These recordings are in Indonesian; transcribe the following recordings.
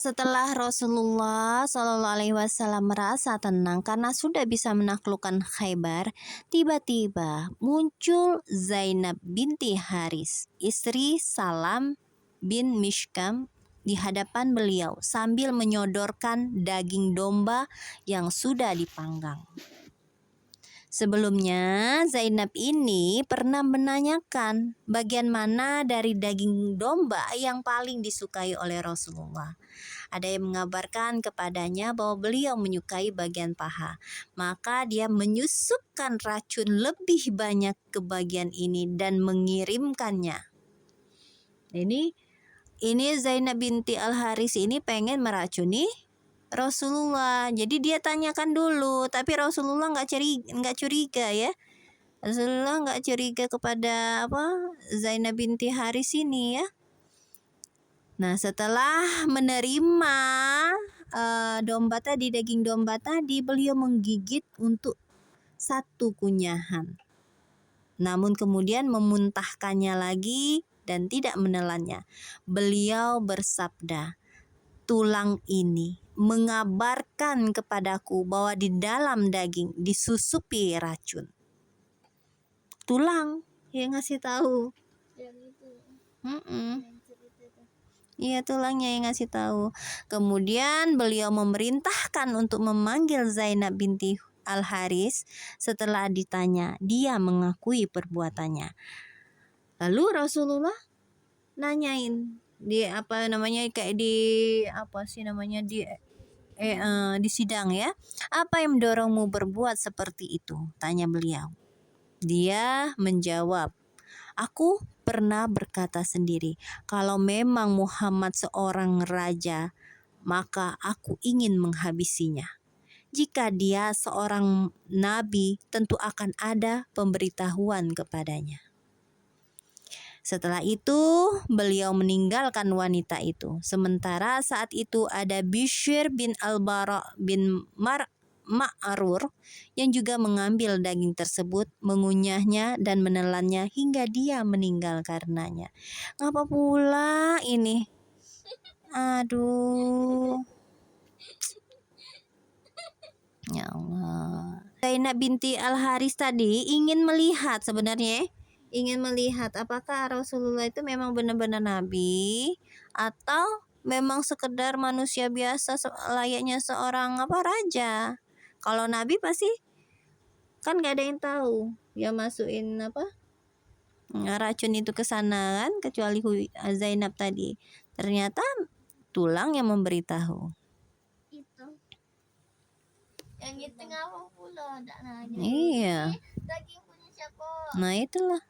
Setelah Rasulullah SAW merasa tenang karena sudah bisa menaklukkan Khaybar, tiba-tiba muncul Zainab binti Haris, istri Salam bin Mishkam, di hadapan beliau sambil menyodorkan daging domba yang sudah dipanggang. Sebelumnya, Zainab ini pernah menanyakan bagian mana dari daging domba yang paling disukai oleh Rasulullah. Ada yang mengabarkan kepadanya bahwa beliau menyukai bagian paha. Maka dia menyusupkan racun lebih banyak ke bagian ini dan mengirimkannya. Ini Zainab binti Al-Haris ini pengen meracuni Rasulullah. Jadi dia tanyakan dulu, tapi Rasulullah nggak curiga ya. Rasulullah nggak curiga kepada Zainab binti Haris ini ya. Nah, setelah menerima daging domba tadi, beliau menggigit untuk satu kunyahan. Namun kemudian memuntahkannya lagi dan tidak menelannya. Beliau bersabda, "Tulang ini mengabarkan kepadaku bahwa di dalam daging disusupi racun." Tulang yang ngasih tahu. Iya, tulangnya yang ngasih tahu. Kemudian beliau memerintahkan untuk memanggil Zainab binti Al-Haris. Setelah ditanya, dia mengakui perbuatannya. Lalu Rasulullah nanyain di sidang ya. "Apa yang mendorongmu berbuat seperti itu?" tanya beliau. Dia menjawab, "Aku pernah berkata sendiri, kalau memang Muhammad seorang raja, maka aku ingin menghabisinya. Jika dia seorang nabi, tentu akan ada pemberitahuan kepadanya." Setelah itu, beliau meninggalkan wanita itu. Sementara saat itu ada Bishr bin Al-Bara bin Ma'rur yang juga mengambil daging tersebut, mengunyahnya dan menelannya hingga dia meninggal karenanya. Ngapa pula ini? Aduh. Ya Allah. Zainab binti Al-Haris tadi ingin melihat apakah Rasulullah itu memang benar-benar nabi atau memang sekedar manusia biasa layaknya seorang raja. Kalau nabi pasti kan gak ada yang tahu ya masukin racun itu ke sana kan, kecuali Zainab tadi. Ternyata tulang yang memberitahu. Yang itu ngapa pula tak nanya? Iya. Daging punya siapa? Nah, itulah.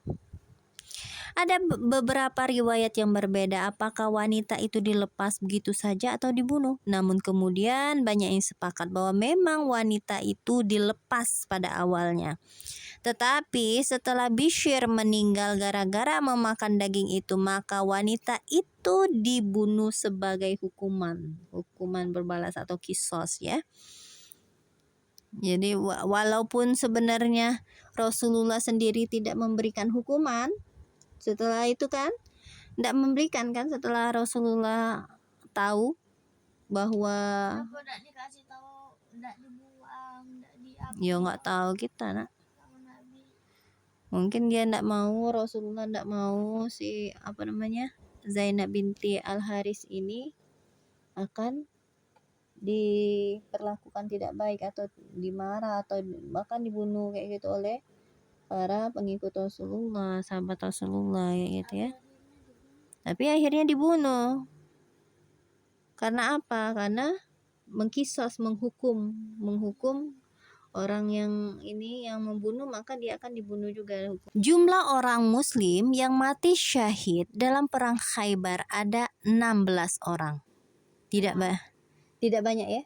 Ada beberapa riwayat yang berbeda apakah wanita itu dilepas begitu saja atau dibunuh. Namun kemudian banyak yang sepakat bahwa memang wanita itu dilepas pada awalnya. Tetapi setelah Bishr meninggal gara-gara memakan daging itu, maka wanita itu dibunuh sebagai hukuman berbalas atau kisos ya. Jadi walaupun sebenarnya Rasulullah sendiri tidak memberikan hukuman, setelah itu kan tidak memberikan kan, setelah Rasulullah tahu bahwa Kenapa tak dikasih tahu, tak dibuang, tak diapa? ya nggak tahu kita nak. Mungkin dia tidak mau, Rasulullah tidak mau si Zainab binti Al-Haris ini akan diperlakukan tidak baik atau dimarah atau bahkan dibunuh kayak gitu oleh para pengikut Rasulullah, sahabat Rasulullah gitu ya. Tapi akhirnya dibunuh. Karena apa? Karena menghukum orang yang membunuh, maka dia akan dibunuh juga. Jumlah orang muslim yang mati syahid dalam perang Khaybar ada 16 orang. Tidak banyak ya.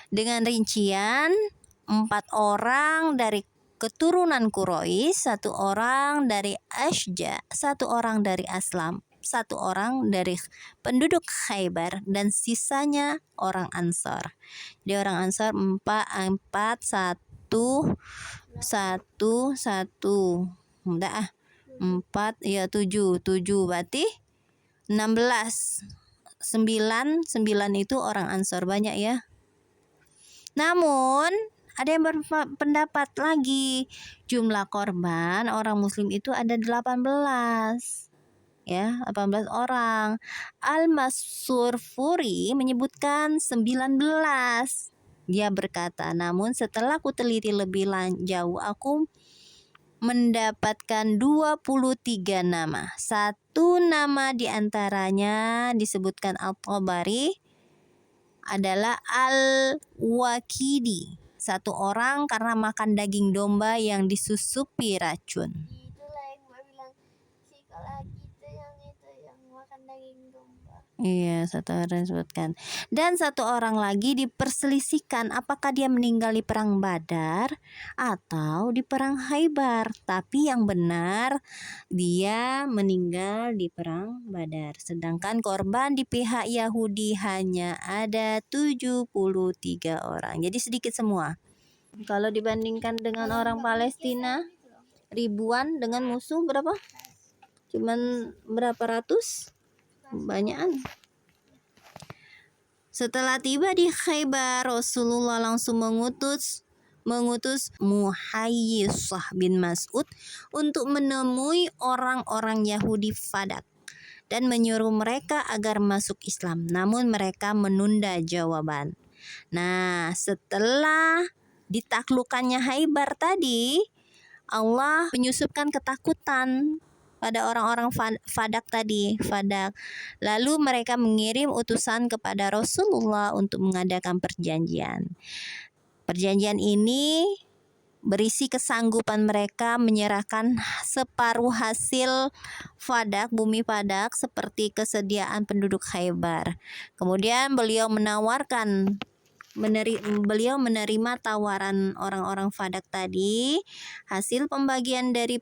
Dengan rincian 4 orang dari keturunan Quraisy, 1 orang dari Ashja, 1 orang dari Aslam, 1 orang dari penduduk Khaybar, dan sisanya orang Ansar. Jadi orang Ansar 4 1 4 ya 7 berarti 16 9 itu orang Ansor, banyak ya. Namun ada yang berpendapat lagi, jumlah korban orang muslim itu ada 18. Ya, 18 orang. Al-Masurfuri menyebutkan 19. Dia berkata, namun setelah ku teliti lebih jauh, aku mendapatkan 23 nama. Satu nama diantaranya disebutkan Al-Tabari adalah Al-Wakidi. Satu orang karena makan daging domba yang disusupi racun. Itulah yang gue bilang si kalau gitu yang makan daging domba. Iya, satu orang disebutkan. Dan satu orang lagi diperselisihkan apakah dia meninggal di perang Badar atau di perang Khaybar. Tapi yang benar dia meninggal di perang Badar. Sedangkan korban di pihak Yahudi hanya ada 73 orang. Jadi sedikit semua. Kalau dibandingkan dengan orang Palestina ribuan, dengan musuh berapa? Cuman berapa ratus? Banyakan. Setelah tiba di Khaybar, Rasulullah langsung mengutus Muhayyisah bin Mas'ud untuk menemui orang-orang Yahudi Fadak dan menyuruh mereka agar masuk Islam. Namun mereka menunda jawaban. Nah, setelah ditaklukkannya Khaybar tadi, Allah menyusupkan ketakutan pada orang-orang Fadak tadi. Lalu mereka mengirim utusan kepada Rasulullah untuk mengadakan perjanjian. Perjanjian ini berisi kesanggupan mereka menyerahkan separuh hasil Fadak, bumi Fadak, seperti kesediaan penduduk Khaybar. Kemudian beliau menerima tawaran orang-orang Fadak tadi. Hasil pembagian dari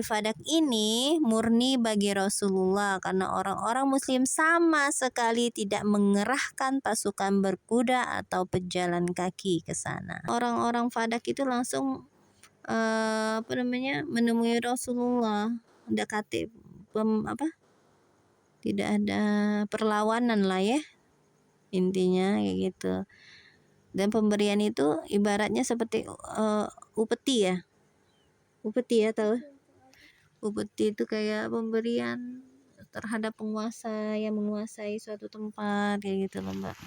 Fadak ini murni bagi Rasulullah karena orang-orang muslim sama sekali tidak mengerahkan pasukan berkuda atau pejalan kaki ke sana. Orang-orang Fadak itu langsung menemui Rasulullah. Tidak ada perlawanan lah ya. Intinya kayak gitu. Dan pemberian itu ibaratnya seperti upeti ya. Upeti ya, tahu? Upeti itu kayak pemberian terhadap penguasa yang menguasai suatu tempat kayak gitu loh, Mbak.